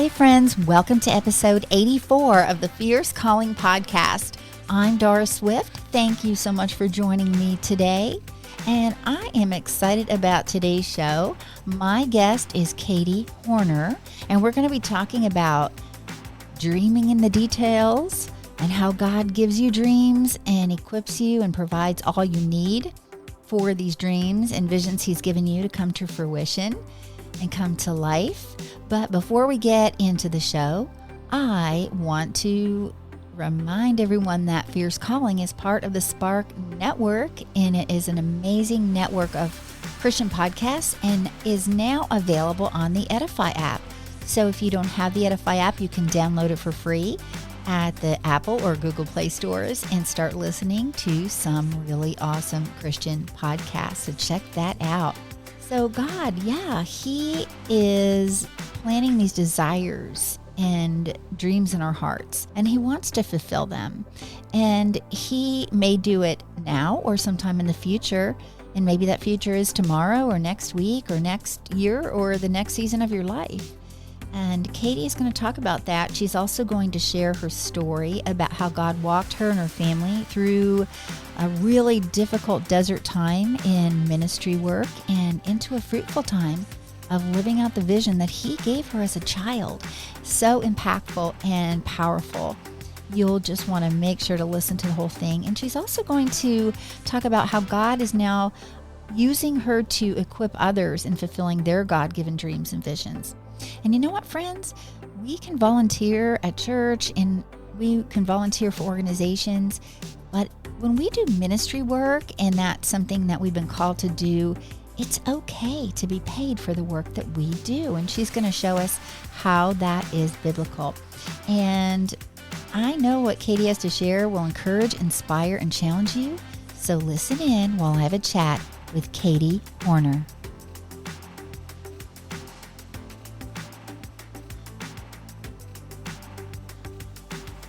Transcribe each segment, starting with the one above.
Hey friends, welcome to episode 84 of the Fierce Calling podcast. I'm Doris Swift. Thank you so much for joining me today. And I am excited about today's show. My guest is Katie Hornor, and we're going to be talking about dreaming in the details and how God gives you dreams and equips you and provides all you need for these dreams and visions He's given you to come to fruition and come to life. But before we get into the show, I want to remind everyone that Fierce Calling is part of the Spark Network, and it is an amazing network of Christian podcasts and is now available on the Edify app. So if you don't have the Edify app, you can download it for free at the Apple or Google Play stores and start listening to some really awesome Christian podcasts. So check that out. So God, He is planting these desires and dreams in our hearts, and He wants to fulfill them. And He may do it now or sometime in the future, and maybe that future is tomorrow or next week or next year or the next season of your life. And Katie is going to talk about that. She's also going to share her story about how God walked her and her family through a really difficult desert time in ministry work and into a fruitful time of living out the vision that He gave her as a child. So impactful and powerful. You'll just want to make sure to listen to the whole thing. And she's also going to talk about how God is now using her to equip others in fulfilling their God-given dreams and visions. And you know what, friends? We can volunteer at church and we can volunteer for organizations, but when we do ministry work and that's something that we've been called to do, it's okay to be paid for the work that we do. And she's going to show us how that is biblical. And I know what Katie has to share will encourage, inspire, and challenge you. So listen in while I have a chat with Katie Hornor.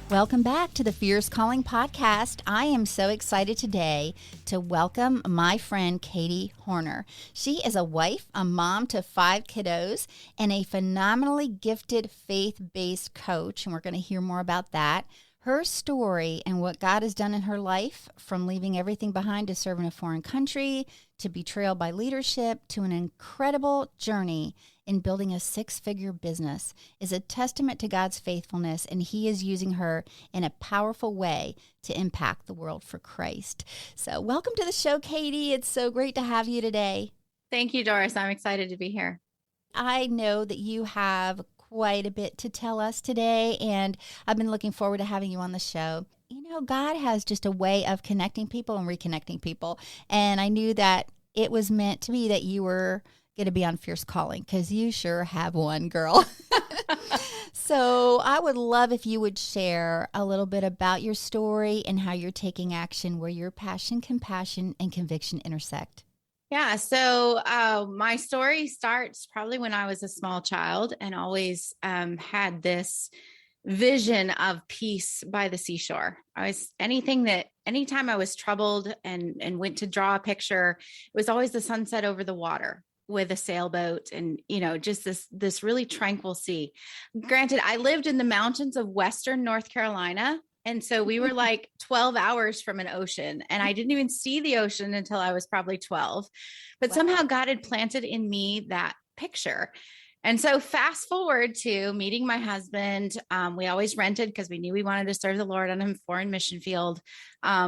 Welcome back to the Fierce Calling podcast. I am so excited today to welcome my friend Katie Hornor. She is a wife, a mom to 5 kiddos, and a phenomenally gifted faith-based coach, and we're going to hear more about that. Her story and what God has done in her life, from leaving everything behind to serve in a foreign country, to betrayal by leadership, to an incredible journey in building a 6-figure business, is a testament to God's faithfulness, and He is using her in a powerful way to impact the world for Christ. So welcome to the show, Katie. It's so great to have you today. Thank you, Doris. I'm excited to be here. I know that you have quite a bit to tell us today, and I've been looking forward to having you on the show. You know, God has just a way of connecting people and reconnecting people, and I knew that it was meant to be that you were going to be on Fierce Calling, because you sure have one, girl. So I would love if you would share a little bit about your story and how you're taking action where your passion, compassion, and conviction intersect. Yeah. So my story starts probably when I was a small child and always had this vision of peace by the seashore. Anytime I was troubled and went to draw a picture, it was always the sunset over the water with a sailboat and, just this really tranquil sea. Granted, I lived in the mountains of Western North Carolina. And so we were like 12 hours from an ocean, and I didn't even see the ocean until I was probably 12. But Somehow God had planted in me that picture. And so fast forward to meeting my husband. We always rented because we knew we wanted to serve the Lord on a foreign mission field.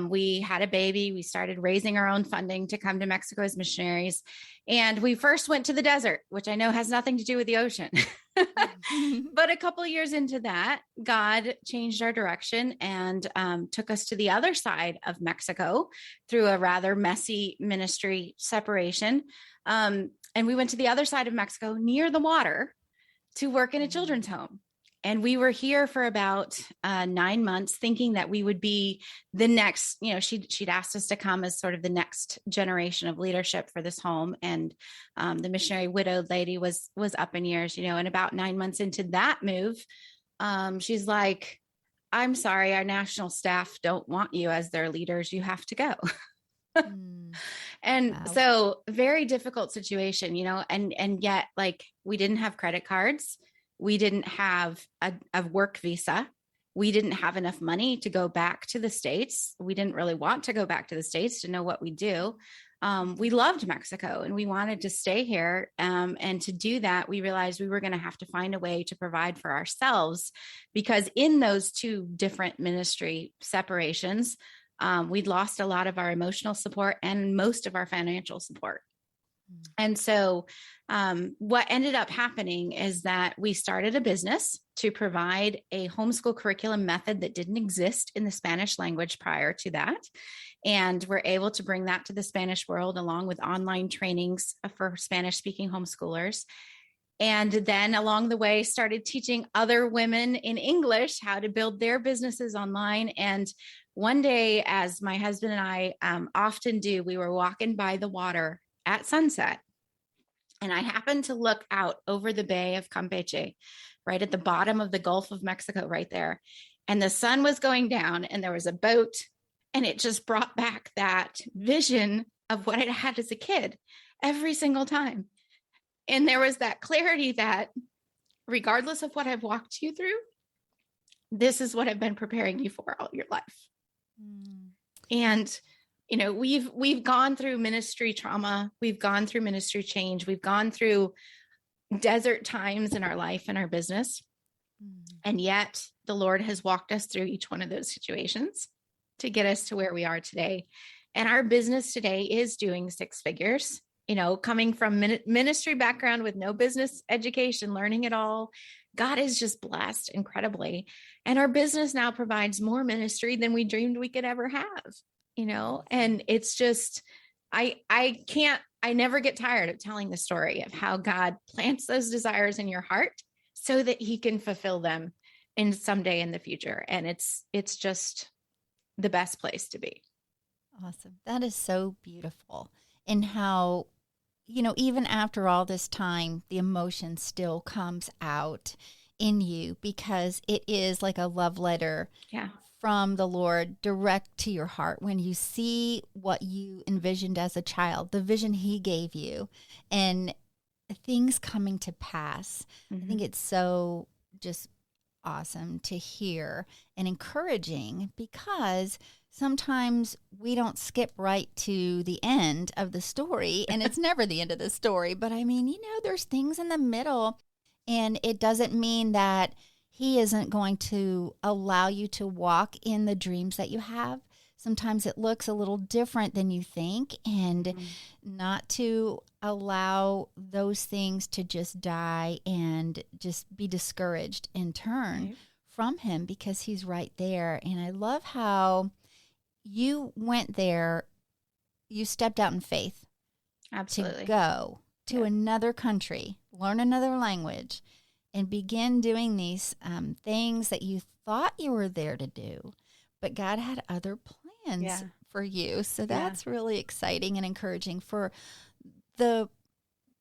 We had a baby. We started raising our own funding to come to Mexico as missionaries. And we first went to the desert, which I know has nothing to do with the ocean. But a couple of years into that, God changed our direction and took us to the other side of Mexico through a rather messy ministry separation. And we went to the other side of Mexico near the water to work in a children's home. And we were here for about 9 months, thinking that we would be the next, she'd asked us to come as sort of the next generation of leadership for this home. And the missionary widowed lady was up in years, and about 9 months into that move, she's like, I'm sorry, our national staff don't want you as their leaders. You have to go. And wow. So very difficult situation, and yet, like, we didn't have credit cards. We didn't have a work visa. We didn't have enough money to go back to the States. We didn't really want to go back to the States to know what we do. We loved Mexico and we wanted to stay here. And to do that, we realized we were going to have to find a way to provide for ourselves, because in those two different ministry separations, we'd lost a lot of our emotional support and most of our financial support. And so what ended up happening is that we started a business to provide a homeschool curriculum method that didn't exist in the Spanish language prior to that. And we're able to bring that to the Spanish world, along with online trainings for Spanish speaking homeschoolers. And then along the way, started teaching other women in English how to build their businesses online. And one day, as my husband and I often do, we were walking by the water at sunset. And I happened to look out over the Bay of Campeche, right at the bottom of the Gulf of Mexico, right there. And the sun was going down and there was a boat. And it just brought back that vision of what I had as a kid every single time. And there was that clarity that regardless of what I've walked you through, this is what I've been preparing you for all your life. And you know, we've gone through ministry trauma. We've gone through ministry change. We've gone through desert times in our life and our business. And yet the Lord has walked us through each one of those situations to get us to where we are today. And our business today is doing six figures, you know, coming from ministry background with no business education, learning it all. God is just blessed incredibly. And our business now provides more ministry than we dreamed we could ever have, you know, and it's just, I never get tired of telling the story of how God plants those desires in your heart so that he can fulfill them in someday in the future. And it's just the best place to be. Awesome. That is so beautiful. And how, you know, even after all this time, the emotion still comes out in you because it is like a love letter from the Lord direct to your heart when you see what you envisioned as a child, the vision he gave you, and things coming to pass. I think it's so just awesome to hear and encouraging, because sometimes we don't skip right to the end of the story, and it's never the end of the story. But I mean, you know, there's things in the middle, and it doesn't mean that he isn't going to allow you to walk in the dreams that you have. Sometimes it looks a little different than you think, and not to allow those things to just die and just be discouraged and turn from him, because he's right there. And I love how you went there, you stepped out in faith. Absolutely. To go to another country, learn another language, and begin doing these things that you thought you were there to do, but God had other plans for you. So that's really exciting and encouraging for the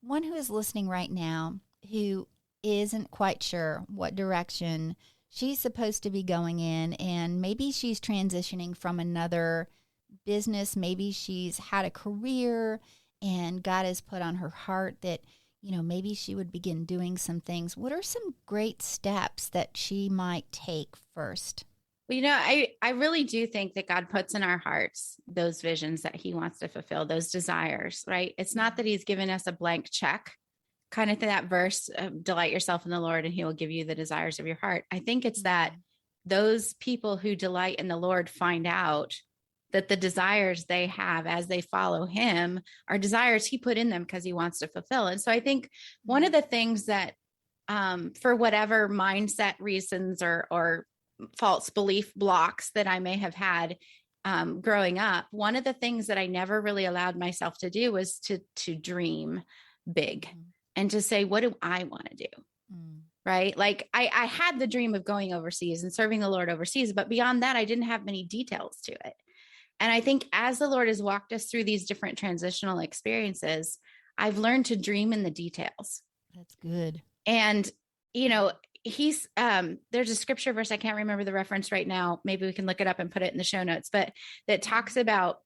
one who is listening right now, who isn't quite sure what direction she's supposed to be going in. And maybe she's transitioning from another business. Maybe she's had a career and God has put on her heart that, you know, maybe she would begin doing some things. What are some great steps that she might take first? Well, you know, I really do think that God puts in our hearts those visions that he wants to fulfill, those desires, right? It's not that he's given us a blank check, kind of that verse, delight yourself in the Lord and he will give you the desires of your heart. I think it's that those people who delight in the Lord find out that the desires they have as they follow him are desires he put in them because he wants to fulfill. And so I think one of the things that for whatever mindset reasons or false belief blocks that I may have had growing up, one of the things that I never really allowed myself to do was to dream big and to say, what do I want to do? Right? Like I had the dream of going overseas and serving the Lord overseas, but beyond that, I didn't have many details to it. And I think as the Lord has walked us through these different transitional experiences, I've learned to dream in the details. That's good. And, you know, he's, there's a scripture verse, I can't remember the reference right now. Maybe we can look it up and put it in the show notes, but that talks about,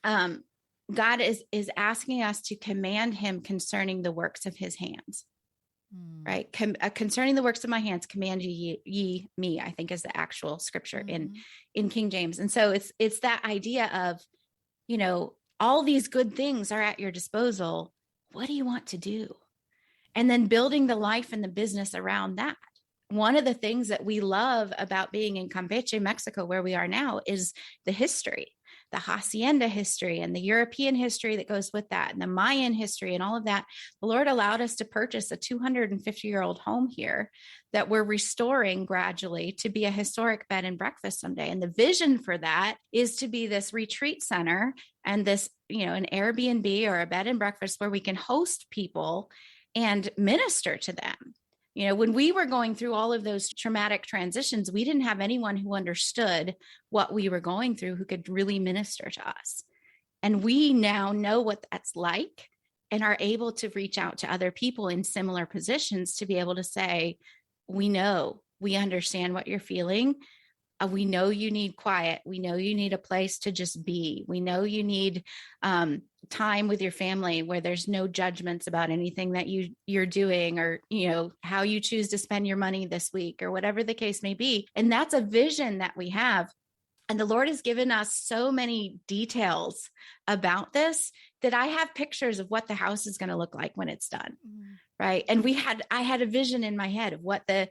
God is asking us to command him concerning the works of his hands. right? Concerning the works of my hands, command ye me, I think is the actual scripture in King James. And so it's that idea of, all these good things are at your disposal. What do you want to do? And then building the life and the business around that. One of the things that we love about being in Campeche, Mexico, where we are now, is the history, the hacienda history and the European history that goes with that, and the Mayan history and all of that. The Lord allowed us to purchase a 250-year-old home here that we're restoring gradually to be a historic bed and breakfast someday. And the vision for that is to be this retreat center and this, an Airbnb or a bed and breakfast where we can host people and minister to them. When we were going through all of those traumatic transitions, we didn't have anyone who understood what we were going through, who could really minister to us. And we now know what that's like and are able to reach out to other people in similar positions to be able to say, we know, we understand what you're feeling. We know you need quiet. We know you need a place to just be. We know you need time with your family where there's no judgments about anything that you're doing, or, how you choose to spend your money this week, or whatever the case may be. And that's a vision that we have. And the Lord has given us so many details about this that I have pictures of what the house is going to look like when it's done. Right. And I had a vision in my head of what the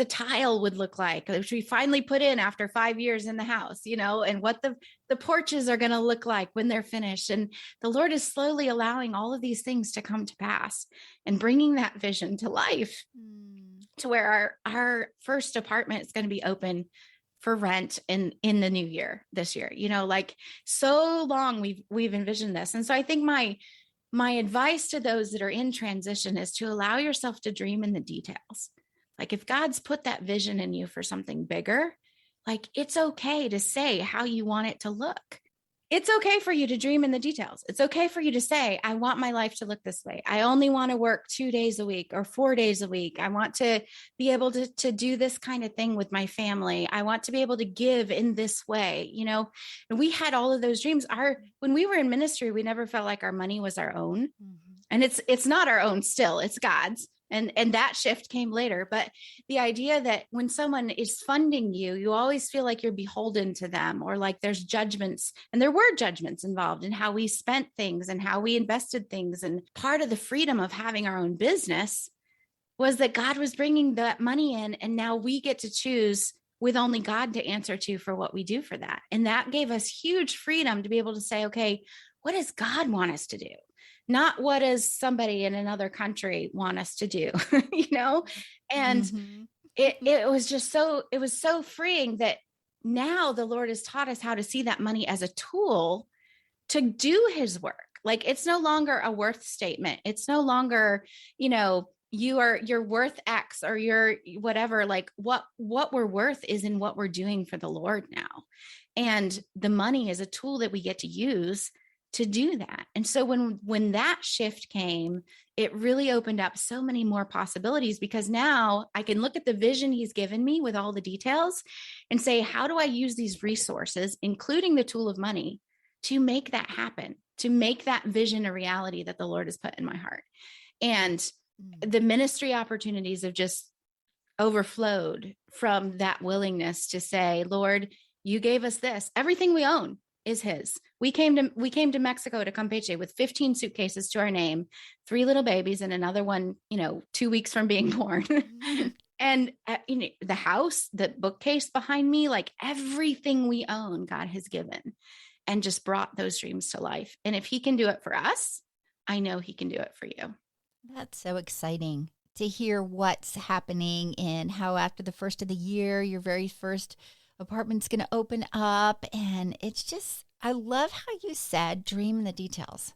tile would look like, which we finally put in after 5 years in the house, and what the porches are going to look like when they're finished. And the Lord is slowly allowing all of these things to come to pass and bringing that vision to life to where our first apartment is going to be open for rent in the new year, this year, like so long we've envisioned this. And so I think my advice to those that are in transition is to allow yourself to dream in the details. Like if God's put that vision in you for something bigger, like it's okay to say how you want it to look. It's okay for you to dream in the details. It's okay for you to say, I want my life to look this way. I only want to work 2 days a week or 4 days a week. I want to be able to do this kind of thing with my family. I want to be able to give in this way, and we had all of those dreams. When we were in ministry, we never felt like our money was our own. And it's not our own still, it's God's. And that shift came later. But the idea that when someone is funding you, you always feel like you're beholden to them, or like there's judgments, and there were judgments involved in how we spent things and how we invested things. And part of the freedom of having our own business was that God was bringing that money in, and now we get to choose with only God to answer to for what we do for that. And that gave us huge freedom to be able to say, okay, what does God want us to do? Not what does somebody in another country want us to do, And it was just it was so freeing that now the Lord has taught us how to see that money as a tool to do his work. Like it's no longer a worth statement. It's no longer, you're worth X or you're whatever. Like what we're worth is in what we're doing for the Lord now. And the money is a tool that we get to use to do that. And so when that shift came, it really opened up so many more possibilities, because now I can look at the vision he's given me with all the details and say, how do I use these resources, including the tool of money, to make that happen, to make that vision a reality that the Lord has put in my heart. And the ministry opportunities have just overflowed from that willingness to say, Lord, you gave us this. Everything we own is his. We came to Mexico, to Campeche, with 15 suitcases to our name, 3 little babies, and another one, 2 weeks from being born. And the house, the bookcase behind me, like everything we own, God has given and just brought those dreams to life. And if he can do it for us, I know he can do it for you. That's so exciting to hear what's happening and how after the first of the year, your very first apartment's going to open up. And it's just, I love how you said dream in the details.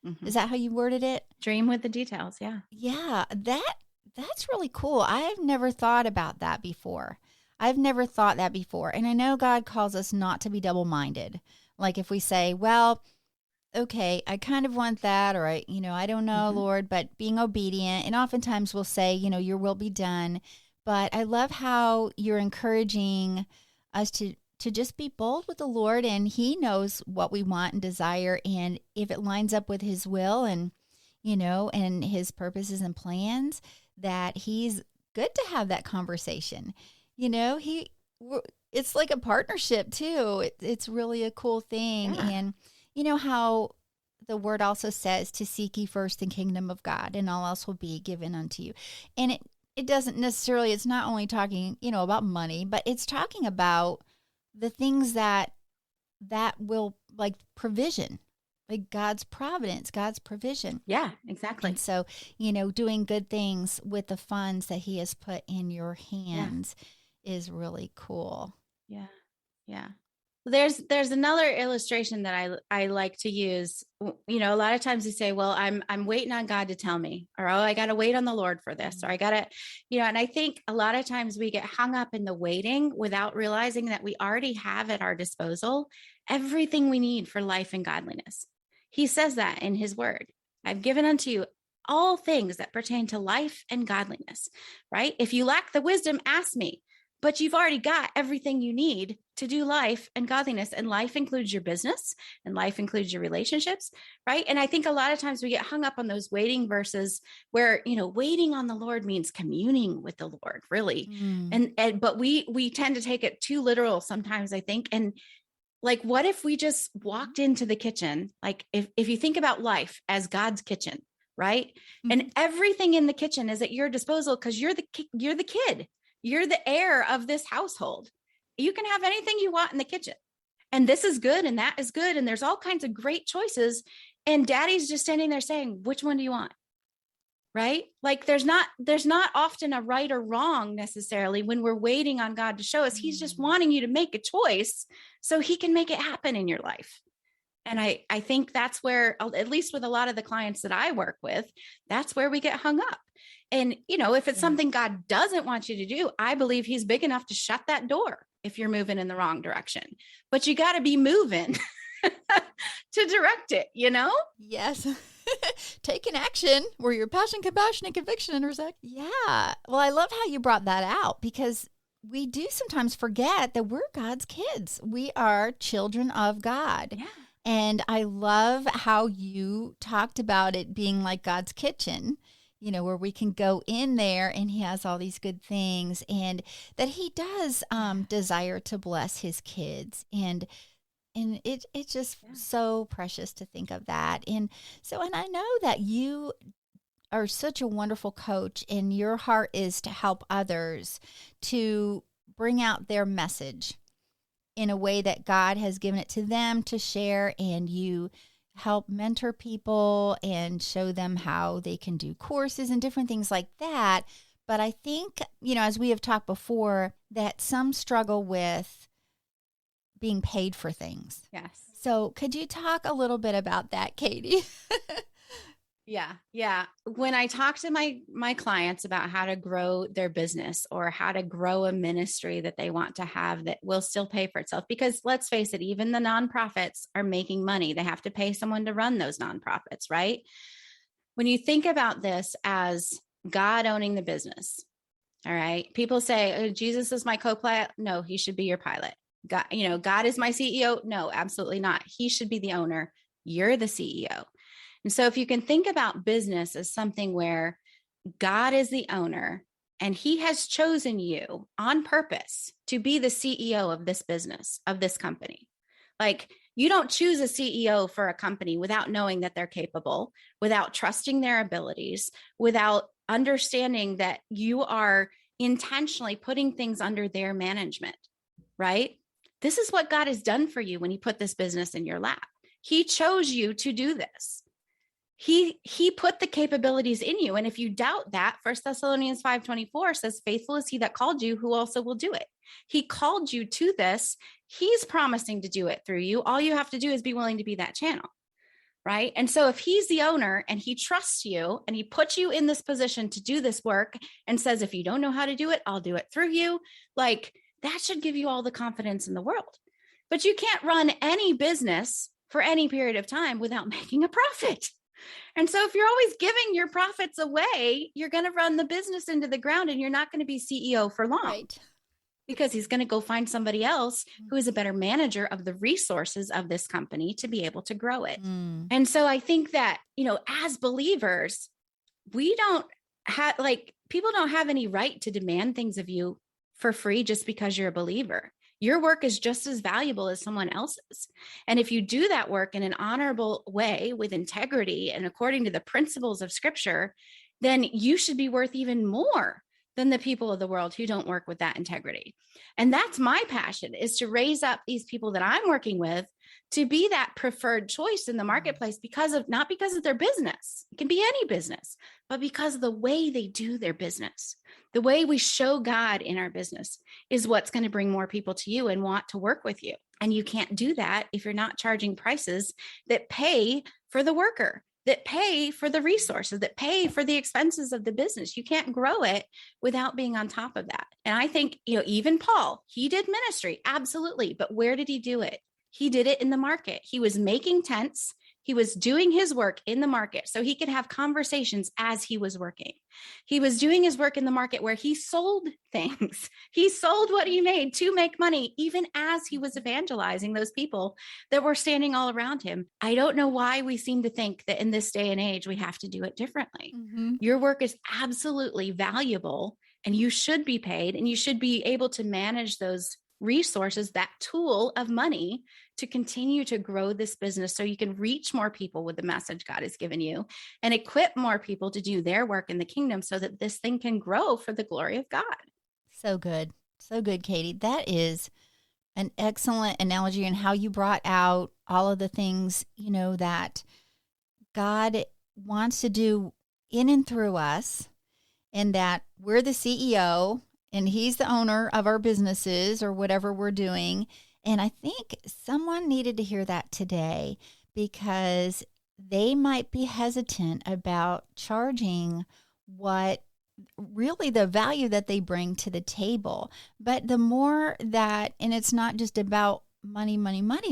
Mm-hmm. Is that how you worded it? Dream with the details. Yeah. Yeah. That's really cool. I've never thought about that before. And I know God calls us not to be double-minded. Like if we say, well, okay, I kind of want that, or I don't know, mm-hmm. Lord, but being obedient. And oftentimes we'll say, your will be done. But I love how you're encouraging us to just be bold with the Lord, and he knows what we want and desire. And if it lines up with his will and, and his purposes and plans, that he's good to have that conversation. You know, it's like a partnership too. It's really a cool thing. Yeah. And you know how the word also says to seek ye first the kingdom of God, and all else will be given unto you. And it doesn't necessarily, it's not only talking, you know, about money, but it's talking about the things that will, like provision, like God's providence, God's provision. Yeah, exactly. And so, you know, doing good things with the funds that he has put in your hands is really cool. Yeah. Yeah. There's another illustration that I like to use. You know, a lot of times we say, well, I'm waiting on God to tell me, or, oh, I got to wait on the Lord for this, or I got to, you know, and I think a lot of times we get hung up in the waiting without realizing that we already have at our disposal everything we need for life and godliness. He says that in his word. I've given unto you all things that pertain to life and godliness, right? If you lack the wisdom, ask me. But you've already got everything you need to do life and godliness. And life includes your business, and life includes your relationships, right? And I think a lot of times we get hung up on those waiting verses where, you know, waiting on the Lord means communing with the Lord, really. But we tend to take it too literal sometimes, I think. And like, what if we just walked into the kitchen? Like if you think about life as God's kitchen, right? And everything in the kitchen is at your disposal because you're the kid. You're the heir of this household. You can have anything you want in the kitchen. And this is good and that is good. And there's all kinds of great choices. And daddy's just standing there saying, which one do you want? Right? Like there's not often a right or wrong necessarily when we're waiting on God to show us. He's just wanting you to make a choice so he can make it happen in your life. And I think that's where, at least with a lot of the clients that I work with, that's where we get hung up. And, you know, if it's something God doesn't want you to do, I believe he's big enough to shut that door if you're moving in the wrong direction. But you got to be moving to direct it, you know? Yes. Taking action where your passion, compassion, and conviction intersect. Yeah. Well, I love how you brought that out because we do sometimes forget that we're God's kids. We are children of God. Yeah. And I love how you talked about it being like God's kitchen, you know, where we can go in there and he has all these good things, and that he does desire to bless his kids. And it's just so precious to think of that. And I know that you are such a wonderful coach, and your heart is to help others to bring out their message in a way that God has given it to them to share, and you help mentor people and show them how they can do courses and different things like that. But I think, you know, as we have talked before, that some struggle with being paid for things. Yes. So could you talk a little bit about that, Katie? Yeah. When I talk to my clients about how to grow their business or how to grow a ministry that they want to have that will still pay for itself, because let's face it, even the nonprofits are making money. They have to pay someone to run those nonprofits, right? When you think about this as God owning the business, all right, people say, oh, Jesus is my co-pilot. No, he should be your pilot. God, you know, God is my CEO. No, absolutely not. He should be the owner. You're the CEO. And so if you can think about business as something where God is the owner and he has chosen you on purpose to be the CEO of this business, of this company. Like, you don't choose a CEO for a company without knowing that they're capable, without trusting their abilities, without understanding that you are intentionally putting things under their management, right? This is what God has done for you when he put this business in your lap. He chose you to do this. He put the capabilities in you. And if you doubt that, 1 Thessalonians 5:24 says, faithful is he that called you, who also will do it. He called you to this. He's promising to do it through you. All you have to do is be willing to be that channel, right? And so if he's the owner and he trusts you and he puts you in this position to do this work and says, if you don't know how to do it, I'll do it through you. Like, that should give you all the confidence in the world. But you can't run any business for any period of time without making a profit. And so if you're always giving your profits away, you're going to run the business into the ground and you're not going to be CEO for long. Right. Because he's going to go find somebody else who is a better manager of the resources of this company to be able to grow it. And so I think that, you know, as believers, we don't like people don't have any right to demand things of you for free just because you're a believer. Your work is just as valuable as someone else's. And if you do that work in an honorable way with integrity and according to the principles of scripture, then you should be worth even more than the people of the world who don't work with that integrity. And that's my passion, is to raise up these people that I'm working with to be that preferred choice in the marketplace not because of their business. It can be any business, but because of the way they do their business. The way we show God in our business is what's going to bring more people to you and want to work with you. And you can't do that if you're not charging prices that pay for the worker, that pay for the resources, that pay for the expenses of the business. You can't grow it without being on top of that. And I think, even Paul, he did ministry, absolutely. But where did he do it? He did it in the market. He was making tents. He was doing his work in the market so he could have conversations as he was working. He was doing his work in the market where he sold things. He sold what he made to make money, even as he was evangelizing those people that were standing all around him. I don't know why we seem to think that in this day and age, we have to do it differently. Mm-hmm. Your work is absolutely valuable and you should be paid, and you should be able to manage those resources, that tool of money, to continue to grow this business so you can reach more people with the message God has given you and equip more people to do their work in the kingdom so that this thing can grow for the glory of God. So good. So good, Katie. That is an excellent analogy in how you brought out all of the things, that God wants to do in and through us, and that we're the CEO and he's the owner of our businesses or whatever we're doing. And I think someone needed to hear that today, because they might be hesitant about charging what really the value that they bring to the table. But the more that, and it's not just about money,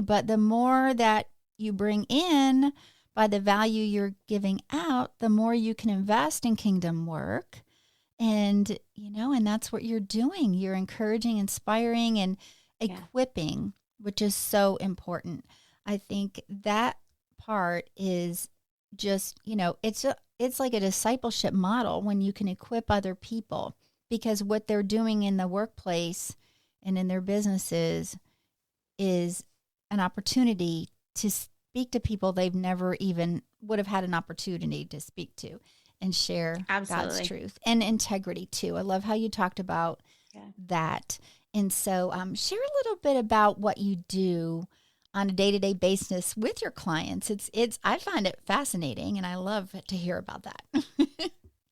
but the more that you bring in by the value you're giving out, the more you can invest in kingdom work. And, and that's what you're doing. You're encouraging, inspiring, and equipping, which is so important. I think that part is just, it's like a discipleship model when you can equip other people, because what they're doing in the workplace and in their businesses is an opportunity to speak to people they've never even would have had an opportunity to speak to and share God's truth and integrity too. I love how you talked about that. And so share a little bit about what you do on a day-to-day basis with your clients. I find it fascinating, and I love to hear about that.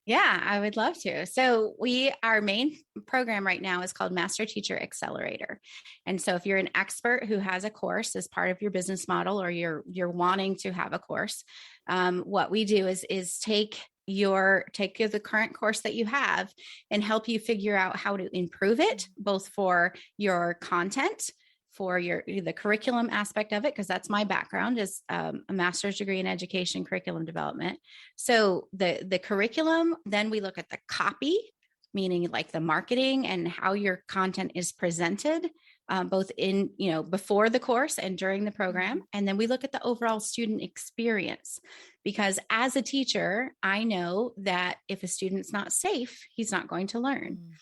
Yeah, I would love to. So our main program right now is called Master Teacher Accelerator. And so if you're an expert who has a course as part of your business model, or you're wanting to have a course, what we do is take the current course that you have and help you figure out how to improve it, both for your content, for the curriculum aspect of it, because that's my background, is a master's degree in education curriculum development. So the curriculum, then we look at the copy, meaning like the marketing and how your content is presented, both in, before the course and during the program. And then we look at the overall student experience, because as a teacher, I know that if a student's not safe, he's not going to learn.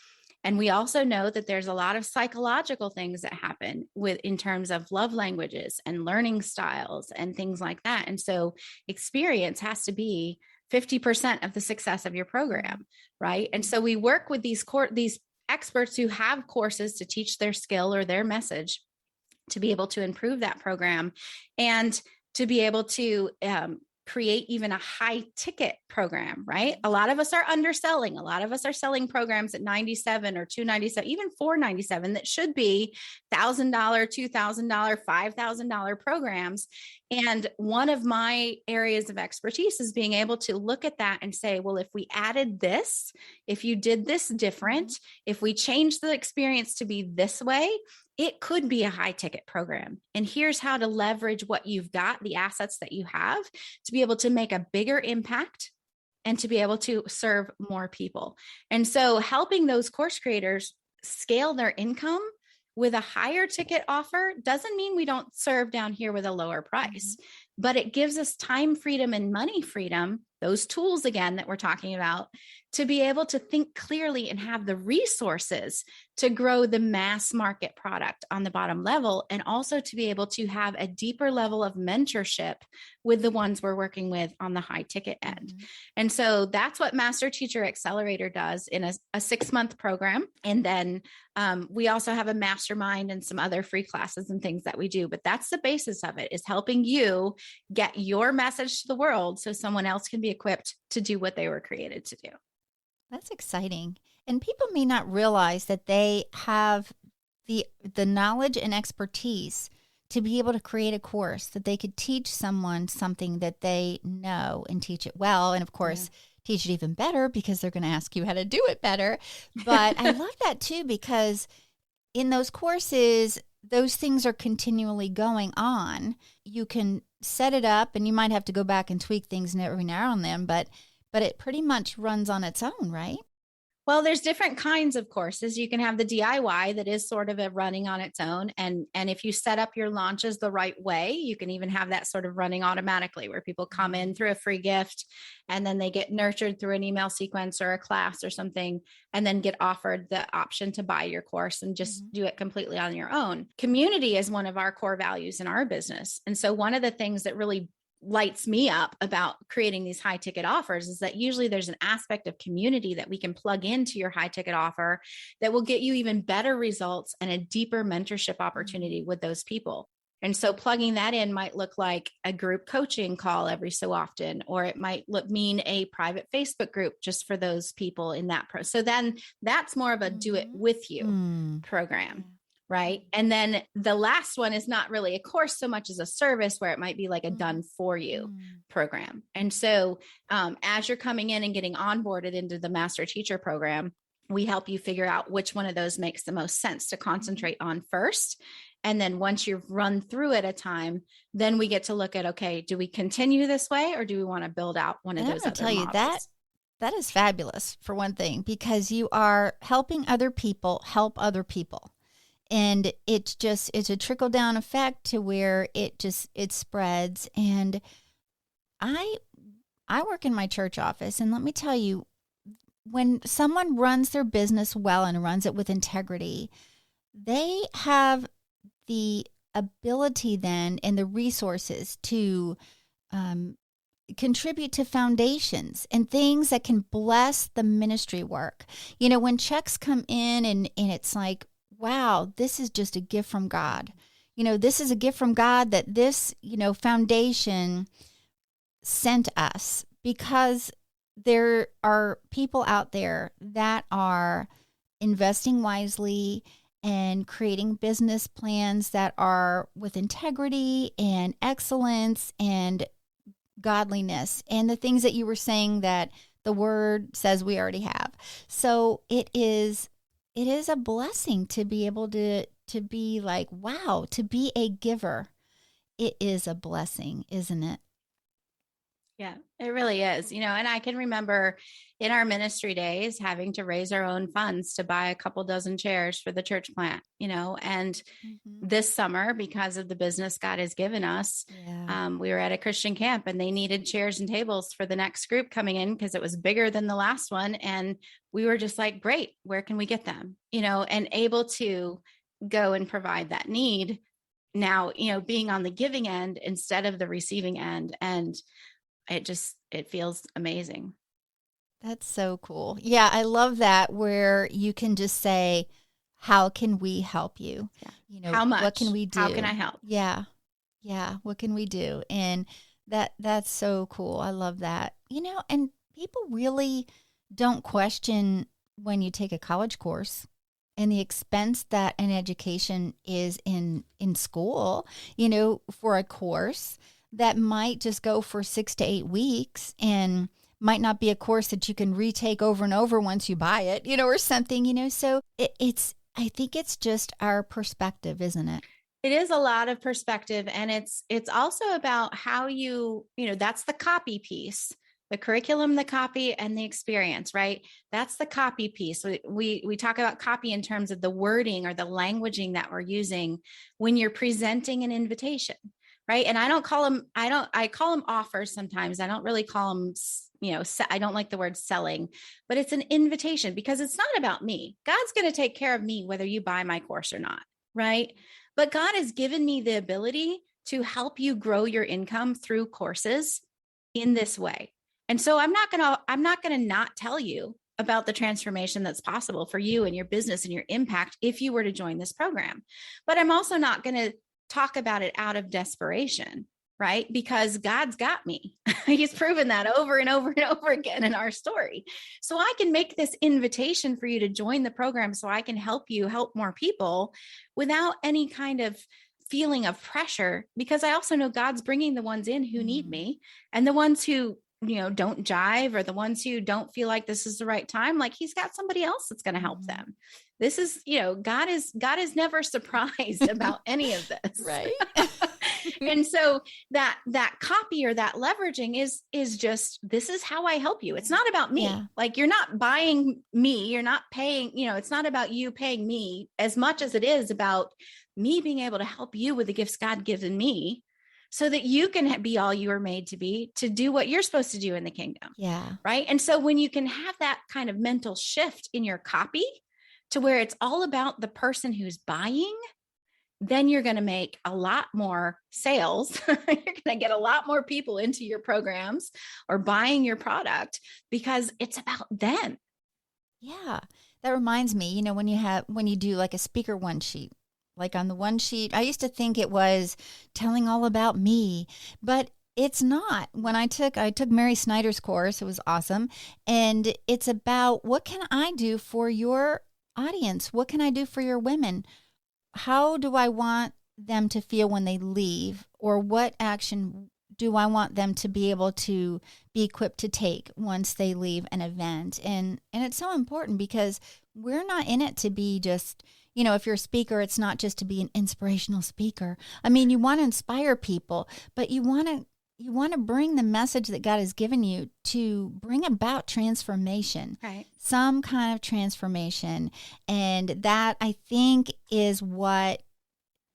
And we also know that there's a lot of psychological things that happen in terms of love languages and learning styles and things like that. And so experience has to be 50% of the success of your program, right? And so we work with these experts who have courses to teach their skill or their message to be able to improve that program and to be able to create even a high ticket program, right? A lot of us are underselling. A lot of us are selling programs at $97 or $297, even $497 that should be $1,000, $2,000, $5,000 programs. And one of my areas of expertise is being able to look at that and say, well, if we added this, if you did this different, if we changed the experience to be this way, it could be a high ticket program. And here's how to leverage what you've got, the assets that you have, to be able to make a bigger impact and to be able to serve more people. And so helping those course creators scale their income with a higher ticket offer doesn't mean we don't serve down here with a lower price, but it gives us time freedom and money freedom, those tools again that we're talking about, to be able to think clearly and have the resources to grow the mass market product on the bottom level, and also to be able to have a deeper level of mentorship with the ones we're working with on the high ticket end. Mm-hmm. And so that's what Master Teacher Accelerator does in a 6-month program. And then we also have a mastermind and some other free classes and things that we do. But that's the basis of it, is helping you get your message to the world so someone else can be equipped to do what they were created to do. That's exciting. And people may not realize that they have the knowledge and expertise to be able to create a course that they could teach someone something that they know and teach it well. And of course, teach it even better, because they're going to ask you how to do it better. But I love that too, because in those courses, those things are continually going on. You can set it up, and you might have to go back and tweak things every now and then, but it pretty much runs on its own, right? Well, there's different kinds of courses. You can have the DIY that is sort of a running on its own. And if you set up your launches the right way, you can even have that sort of running automatically, where people come in through a free gift and then they get nurtured through an email sequence or a class or something, and then get offered the option to buy your course and just do it completely on your own. Community is one of our core values in our business. And so one of the things that really lights me up about creating these high ticket offers is that usually there's an aspect of community that we can plug into your high ticket offer that will get you even better results and a deeper mentorship opportunity with those people. And so plugging that in might look like a group coaching call every so often, or it might mean a private Facebook group just for those people in that so then that's more of a do it with you program. Right. And then the last one is not really a course so much as a service, where it might be like a done for you program. And so as you're coming in and getting onboarded into the Master Teacher program, we help you figure out which one of those makes the most sense to concentrate on first. And then once you've run through it a time, then we get to look at, okay, do we continue this way, or do we want to build out one of those other models? I'm going to tell you that is fabulous, for one thing, because you are helping other people help other people. And it's a trickle down effect to where it spreads. And I work in my church office, and let me tell you, when someone runs their business well and runs it with integrity, they have the ability then and the resources to contribute to foundations and things that can bless the ministry work. You know, when checks come in and it's like, wow, this is just a gift from God. You know, this is a gift from God that this, foundation sent us, because there are people out there that are investing wisely and creating business plans that are with integrity and excellence and godliness, and the things that you were saying that the word says we already have. So it is a blessing to be able to be like, wow, to be a giver. It is a blessing, isn't it? Yeah, it really is. And I can remember in our ministry days having to raise our own funds to buy a couple dozen chairs for the church plant, and this summer, because of the business God has given us, we were at a Christian camp and they needed chairs and tables for the next group coming in because it was bigger than the last one. And we were just like, great, where can we get them? And able to go and provide that need now, being on the giving end instead of the receiving end. And it feels amazing. That's so cool. Yeah, I love that, where you can just say, how can we help you? Yeah. How much? What can we do? How can I help? Yeah. Yeah. What can we do? And that's so cool. I love that. And people really don't question when you take a college course and the expense that an education is in school, for a course that might just go for 6 to 8 weeks and might not be a course that you can retake over and over once you buy it, or something, so I think it's just our perspective, isn't it? It is a lot of perspective. And it's also about how that's the copy piece, the curriculum, the copy, and the experience, right? That's the copy piece. We talk about copy in terms of the wording or the languaging that we're using when you're presenting an invitation. right? And I call them offers sometimes. I don't really call them, I don't like the word selling, but it's an invitation because it's not about me. God's going to take care of me, whether you buy my course or not, right? But God has given me the ability to help you grow your income through courses in this way. And so I'm not going to not tell you about the transformation that's possible for you and your business and your impact if you were to join this program. But I'm also not going to talk about it out of desperation, right? Because God's got me. He's proven that over and over and over again in our story. So I can make this invitation for you to join the program so I can help you help more people without any kind of feeling of pressure, because I also know God's bringing the ones in who need me, and the ones who don't jive, or the ones who don't feel like this is the right time, like he's got somebody else that's going to help them. This is, God is never surprised about any of this. Right. And so that copy or that leveraging is just, this is how I help you. It's not about me. Yeah. Like, you're not buying me, you're not paying, it's not about you paying me as much as it is about me being able to help you with the gifts God given me, so that you can be all you were made to be, to do what you're supposed to do in the kingdom. Yeah. Right. And so when you can have that kind of mental shift in your copy to where it's all about the person who's buying, then you're going to make a lot more sales. You're going to get a lot more people into your programs or buying your product because it's about them. Yeah. That reminds me, when you do like a speaker one sheet, like on the one sheet, I used to think it was telling all about me, but it's not. When I took Mary Snyder's course, it was awesome. And it's about, what can I do for your audience? What can I do for your women? How do I want them to feel when they leave? Or what action do I want them to be able to be equipped to take once they leave an event? And it's so important, because we're not in it to be just, if you're a speaker, it's not just to be an inspirational speaker. I mean, you want to inspire people, but you want to bring the message that God has given you to bring about transformation, right? Some kind of transformation. And that, I think, is what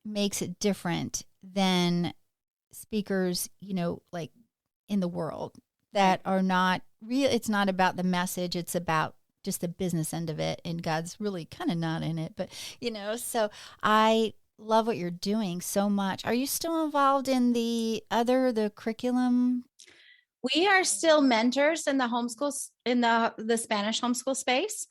makes it different than speakers, like in the world that are not real. It's not about the message. It's about just the business end of it. And God's really kind of not in it, but so I love what you're doing so much. Are you still involved in the curriculum? We are still mentors in the homeschools, in the Spanish homeschool space.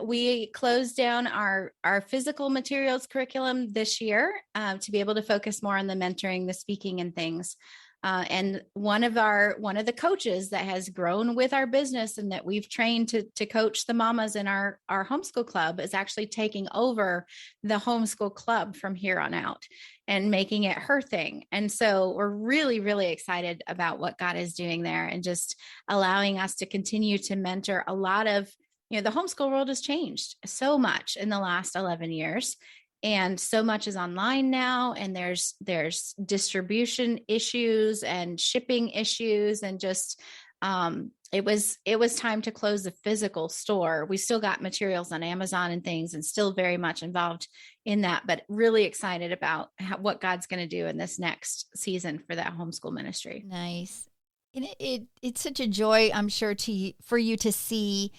We closed down our physical materials curriculum this year to be able to focus more on the mentoring, the speaking and things. And one of the coaches that has grown with our business and that we've trained to coach the mamas in our homeschool club is actually taking over the homeschool club from here on out and making it her thing. And so we're really, really excited about what God is doing there, and just allowing us to continue to mentor a lot of, the homeschool world has changed so much in the last 11 years. And so much is online now, and there's distribution issues and shipping issues, and just it was time to close the physical store. We still got materials on Amazon and things, and still very much involved in that, but really excited about what God's going to do in this next season for that homeschool ministry. Nice. And it's such a joy, I'm sure, for you to see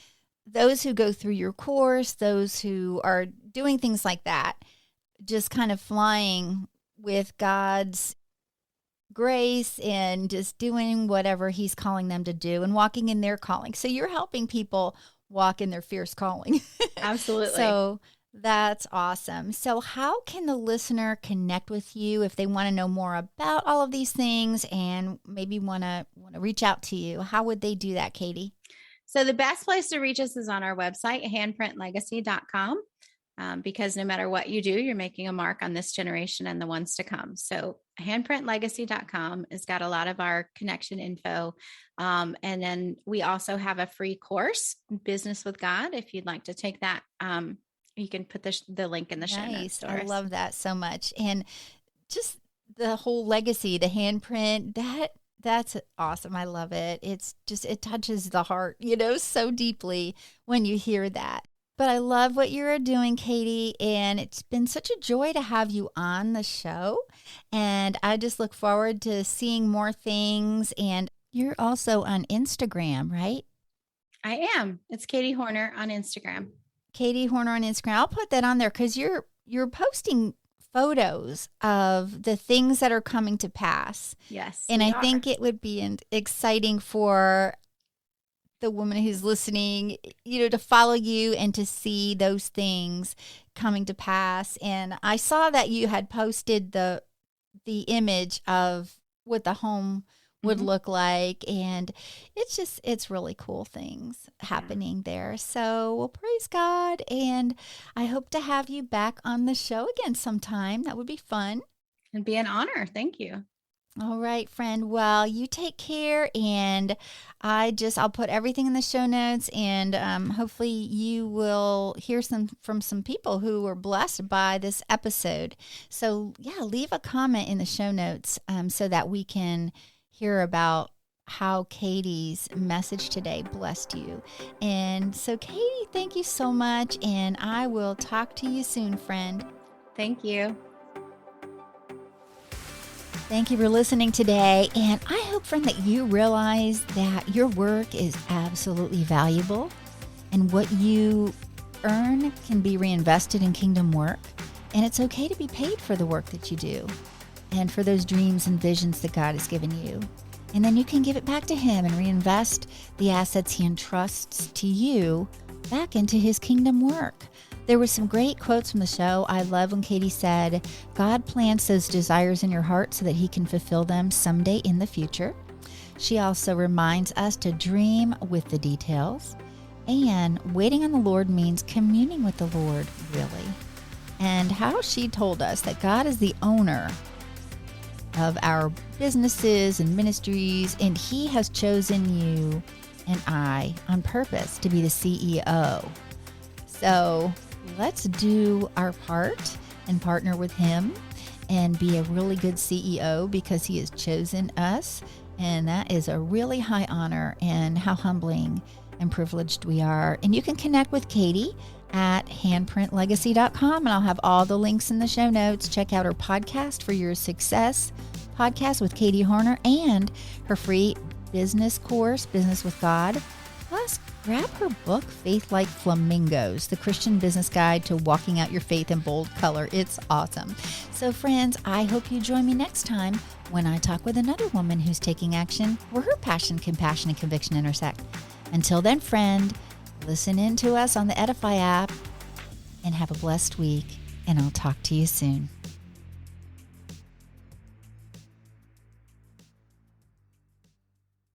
those who go through your course, those who are doing things like that, just kind of flying with God's grace and just doing whatever he's calling them to do and walking in their calling. So you're helping people walk in their fierce calling. Absolutely. So that's awesome. So how can the listener connect with you if they want to know more about all of these things and maybe want to reach out to you? How would they do that, Katie? So the best place to reach us is on our website, handprintlegacy.com. Because no matter what you do, you're making a mark on this generation and the ones to come. So handprintlegacy.com has got a lot of our connection info. And then we also have a free course, Business with God. If you'd like to take that, you can put the link in the show notes. I love that so much. And just the whole legacy, the handprint, that's awesome. I love it. It's just, it touches the heart, so deeply when you hear that. But I love what you're doing, Katie, and it's been such a joy to have you on the show. And I just look forward to seeing more things. And you're also on Instagram, right? I am. It's Katie Hornor on Instagram. Katie Hornor on Instagram. I'll put that on there because you're posting photos of the things that are coming to pass. Yes. And I think it would be exciting for the woman who's listening, to follow you and to see those things coming to pass. And I saw that you had posted the image of what the home would look like, and it's really cool things happening there. So, well, praise God, and I hope to have you back on the show again sometime. That would be fun. It'd be an honor. Thank you. All right, friend. Well, you take care, and I'll put everything in the show notes, and hopefully you will hear from some people who were blessed by this episode. So, yeah, leave a comment in the show notes so that we can hear about how Katie's message today blessed you. And so, Katie, thank you so much, and I will talk to you soon, friend. Thank you. Thank you for listening today, and I hope, friend, that you realize that your work is absolutely valuable, and what you earn can be reinvested in kingdom work, and it's okay to be paid for the work that you do and for those dreams and visions that God has given you. And then you can give it back to Him and reinvest the assets He entrusts to you back into His kingdom work. There were some great quotes from the show. I love when Katie said, God plants those desires in your heart so that He can fulfill them someday in the future. She also reminds us to dream with the details. And waiting on the Lord means communing with the Lord, really. And how she told us that God is the owner of our businesses and ministries, and He has chosen you and I on purpose to be the CEO. So let's do our part and partner with Him and be a really good CEO because He has chosen us. And that is a really high honor, and how humbling and privileged we are. And you can connect with Katie at handprintlegacy.com, and I'll have all the links in the show notes. Check out her podcast, For Your Success podcast with Katie Hornor, and her free business course, Business with God. Plus, grab her book, Faith Like Flamingos, the Christian Business Guide to Walking Out Your Faith in Bold Color. It's awesome. So, friends, I hope you join me next time when I talk with another woman who's taking action where her passion, compassion, and conviction intersect. Until then, friend, listen in to us on the Edify app, and have a blessed week, and I'll talk to you soon.